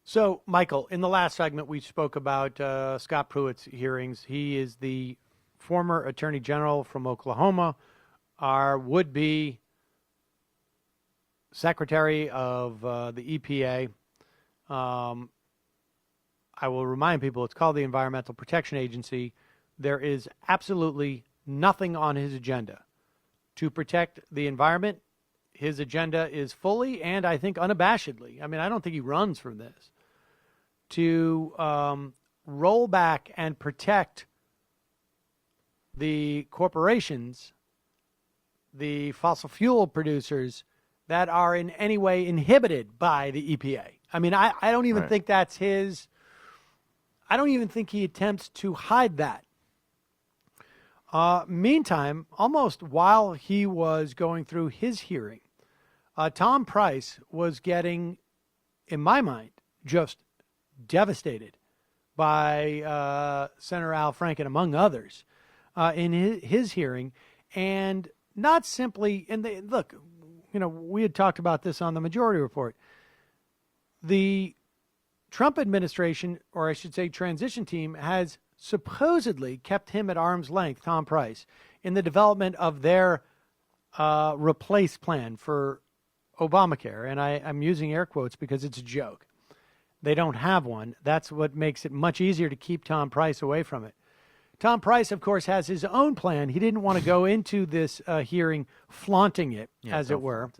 So, Michael, in the last segment, we spoke about Scott Pruitt's hearings. He is the former Attorney General from Oklahoma, our would-be Secretary of the EPA. I will remind people it's called the Environmental Protection Agency. There is absolutely nothing on his agenda to protect the environment. His agenda is fully and I think unabashedly, I mean, I don't think he runs from this, to roll back and protect the corporations, the fossil fuel producers that are in any way inhibited by the EPA. I mean, I don't even think that's his. I don't even think he attempts to hide that. Meantime, almost while he was going through his hearing, Tom Price was getting, in my mind, just devastated by Senator Al Franken, among others, in his hearing. And not simply, and look, we had talked about this on the Majority Report. The Trump administration, or I should say transition team, has supposedly kept him at arm's length, Tom Price, in the development of their replace plan for Obamacare. And I'm using air quotes because it's a joke. They don't have one. That's what makes it much easier to keep Tom Price away from it. Tom Price, of course, has his own plan. He didn't want to go into this hearing flaunting it, as it were.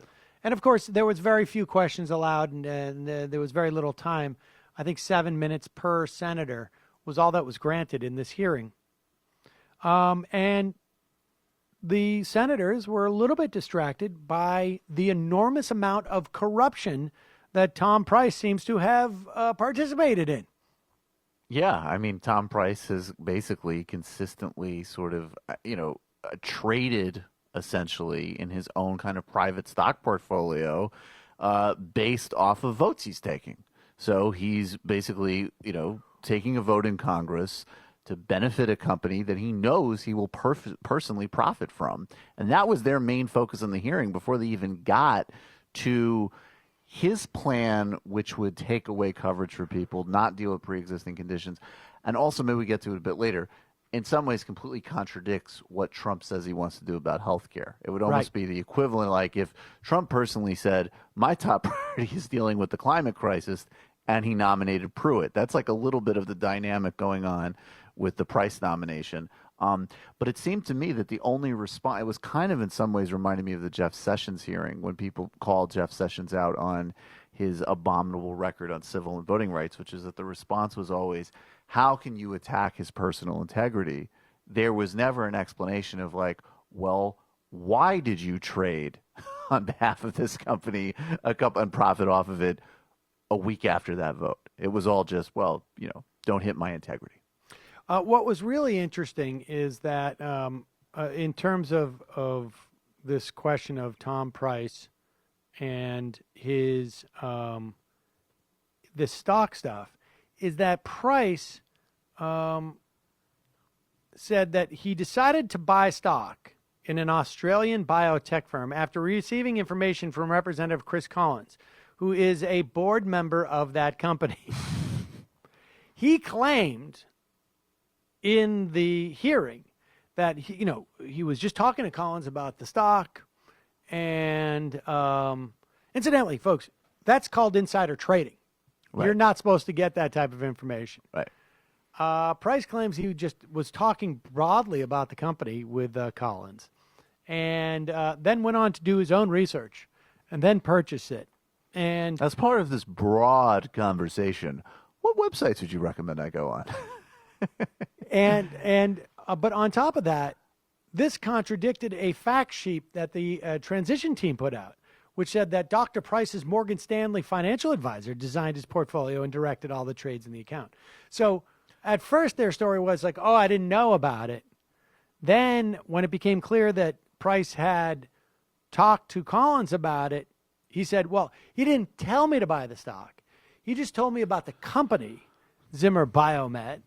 And, of course, there was very few questions allowed, and there was very little time. I think 7 minutes per senator was all that was granted in this hearing. And the senators were a little bit distracted by the enormous amount of corruption that Tom Price seems to have participated in. Yeah, I mean, Tom Price has basically consistently sort of, traded essentially in his own kind of private stock portfolio based off of votes he's taking. So he's basically, taking a vote in Congress to benefit a company that he knows he will personally profit from. And that was their main focus in the hearing before they even got to his plan, which would take away coverage for people, not deal with pre-existing conditions, and also, maybe we get to it a bit later, in some ways completely contradicts what Trump says he wants to do about health care. It would almost be the equivalent, like if Trump personally said, my top priority is dealing with the climate crisis, and he nominated Pruitt. That's like a little bit of the dynamic going on with the Price nomination. But it seemed to me that the only response, it was kind of in some ways reminded me of the Jeff Sessions hearing when people called Jeff Sessions out on his abominable record on civil and voting rights, which is that the response was always, how can you attack his personal integrity? There was never an explanation of like, well, why did you trade on behalf of this company and profit off of it a week after that vote? It was all just, well, don't hit my integrity. What was really interesting is that in terms of this question of Tom Price and his the stock stuff, is that Price said that he decided to buy stock in an Australian biotech firm after receiving information from Representative Chris Collins, who is a board member of that company. He claimed in the hearing that he was just talking to Collins about the stock, and incidentally, folks, that's called insider trading. Right. You're not supposed to get that type of information. Right. Price claims he just was talking broadly about the company with Collins, and then went on to do his own research, and then purchase it. And as part of this broad conversation, what websites would you recommend I go on? But on top of that, this contradicted a fact sheet that the transition team put out, which said that Dr. Price's Morgan Stanley financial advisor designed his portfolio and directed all the trades in the account. So at first their story was like, oh, I didn't know about it. Then when it became clear that Price had talked to Collins about it, he said, well, he didn't tell me to buy the stock. He just told me about the company, Zimmer Biomet.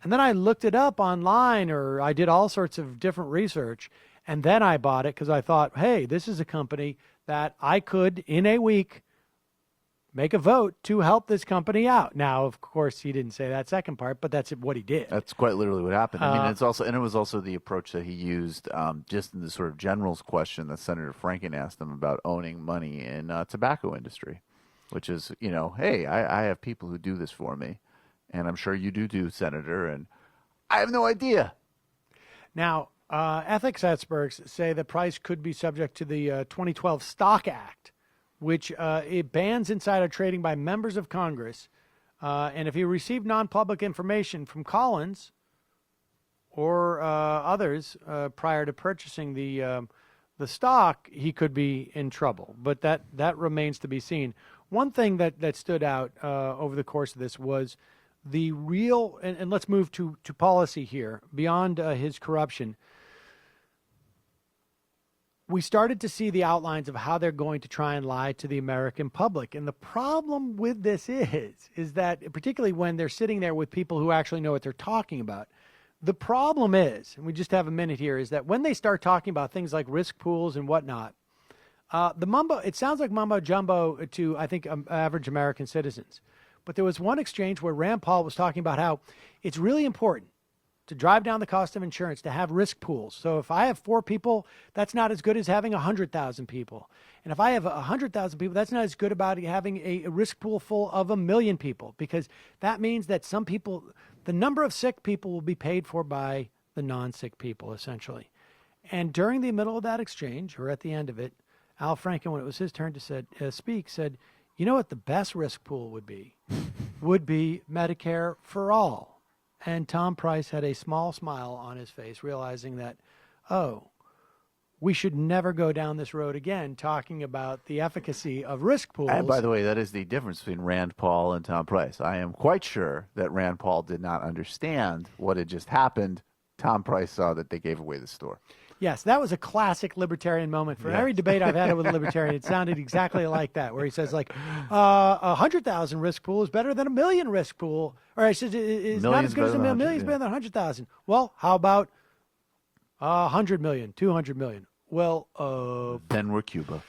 And then I looked it up online, or I did all sorts of different research, and then I bought it because I thought, hey, this is a company that I could, in a week, make a vote to help this company out. Now, of course, he didn't say that second part, but that's what he did. That's quite literally what happened. I mean, it was also the approach that he used just in the sort of general's question that Senator Franken asked him about owning money in tobacco industry, which is, hey, I have people who do this for me, and I'm sure you do, Senator, and I have no idea. Now, ethics experts say the Price could be subject to the 2012 Stock Act, which it bans insider trading by members of Congress. And if he received non-public information from Collins or others prior to purchasing the stock, he could be in trouble. But that remains to be seen. One thing that stood out over the course of this was the real, and let's move to policy here, beyond his corruption. We started to see the outlines of how they're going to try and lie to the American public. And the problem with this is that, particularly when they're sitting there with people who actually know what they're talking about, the problem is, and we just have a minute here, is that when they start talking about things like risk pools and whatnot, it sounds like mumbo jumbo to, I think, average American citizens. But there was one exchange where Rand Paul was talking about how it's really important to drive down the cost of insurance, to have risk pools. So if I have 4 people, that's not as good as having 100,000 people. And if I have 100,000 people, that's not as good about having a risk pool full of 1 million people, because that means that some people, the number of sick people will be paid for by the non-sick people, essentially. And during the middle of that exchange, or at the end of it, Al Franken, when it was his turn to speak, said, you know what the best risk pool would be? Would be Medicare for all. And Tom Price had a small smile on his face, realizing that, we should never go down this road again, talking about the efficacy of risk pools. And by the way, that is the difference between Rand Paul and Tom Price. I am quite sure that Rand Paul did not understand what had just happened. Tom Price saw that they gave away the store. Yes, that was a classic libertarian moment. For every debate I've had with a libertarian, it sounded exactly like that, where he says, 100,000 risk pool is better than 1 million risk pool. Or he says, it's not as good as 1 million. Million is better than 100,000. Well, how about 100 million, 200 million? Well, then we're Cuba.